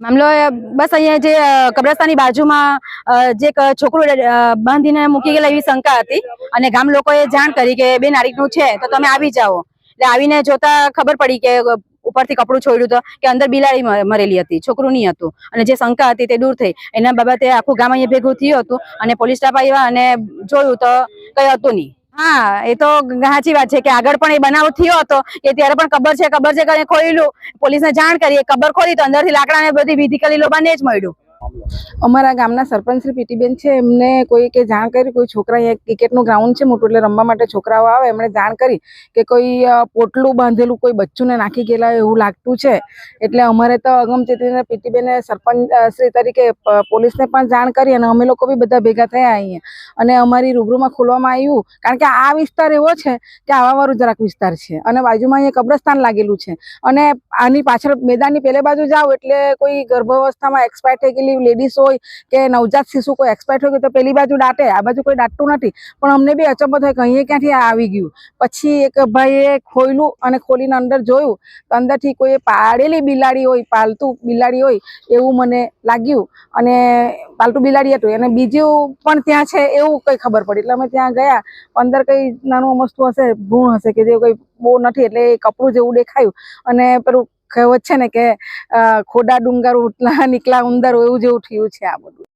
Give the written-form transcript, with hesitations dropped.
મામલો બસ અહીંયા જે કબ્રસ્તાનની બાજુમાં જે એક છોકરું બાંધીને મૂકી ગયેલા એવી શંકા હતી અને ગામ લોકોએ જાણ કરી કે બેન આ રીતનું છે તો તમે આવી જાઓ. એટલે આવીને જોતા ખબર પડી કે ઉપરથી કપડું છોડ્યું તો કે અંદર બિલાડી મરેલી હતી, છોકરું નહીં હતું. અને જે શંકા હતી તે દૂર થઈ. એના બાબતે આખું ગામ અહીંયા ભેગું થયું હતું અને પોલીસ સ્ટાફ આવ્યા અને જોયું તો કઈ હતું નહીં. હા, એ તો સાચી વાત છે કે આગળ પણ એ બનાવ થયો હતો કે ત્યારે પણ ખબર છે કરીને ખોલ્યું, પોલીસને જાણ કરી, કબર ખોલી તો અંદરથી લાકડા ને બધી વિધિકલી લોબાને જ મળ્યું. અમારા ગામના સરપંચ શ્રી પીટીબેન છે, એમને કોઈ કે જાણ કરી, કોઈ છોકરા અહીંયા ક્રિકેટનું ગ્રાઉન્ડ છે મોટું, એટલે રમવા માટે છોકરાઓ આવે, એમણે જાણ કરી કે કોઈ પોટલું બાંધેલું કોઈ બચ્ચુને નાખી ગયેલા એવું લાગતું છે. એટલે અમારે તો અગમચેતીને પીટીબેને સરપંચ શ્રી તરીકે પોલીસને પણ જાણ કરી અને અમે લોકો બી બધા ભેગા થયા અહીંયા અને અમારી રૂબરૂમાં ખોલવામાં આવ્યું. કારણ કે આ વિસ્તાર એવો છે કે આવાવાળું જરાક વિસ્તાર છે અને બાજુમાં અહીંયા કબ્રસ્તાન લાગેલું છે અને આની પાછળ મેદાનની પેલે બાજુ જાઓ એટલે કોઈ ગર્ભાવસ્થામાં એક્સપાયર થઈ ગયેલી લેડીઝ હોય કે નવજાત શિશુ કોઈ એક્સપાયર થઈ ગયું તો પેલી બાજુ દાટે, આ બાજુ કોઈ દાટતું નથી. પણ અમને બી અચંબો થાય કે અહીંયા ક્યાંથી આવી ગયું. પછી એક ભાઈએ ખોલ્યું અને ખોલીને અંદર જોયું તો અંદરથી કોઈ પાળેલી બિલાડી હોય, પાલતુ બિલાડી હોય એવું મને લાગ્યું અને પાલતુ બિલાડી હતું અને બીજું પણ ત્યાં છે એવું કંઈ ખબર પડી. એટલે અમે ત્યાં ગયા, અંદર કંઈ નાનું વસ્તુ હશે, ભૂણ હશે કે જેવું કંઈ બહુ નથી, એટલે કપડું જેવું દેખાયું અને પેલું કહેવત છે ને કે ખોડા ડુંગર ઉતલા નીકળા ઉંદર એવું જેવું થયું છે આ બધું.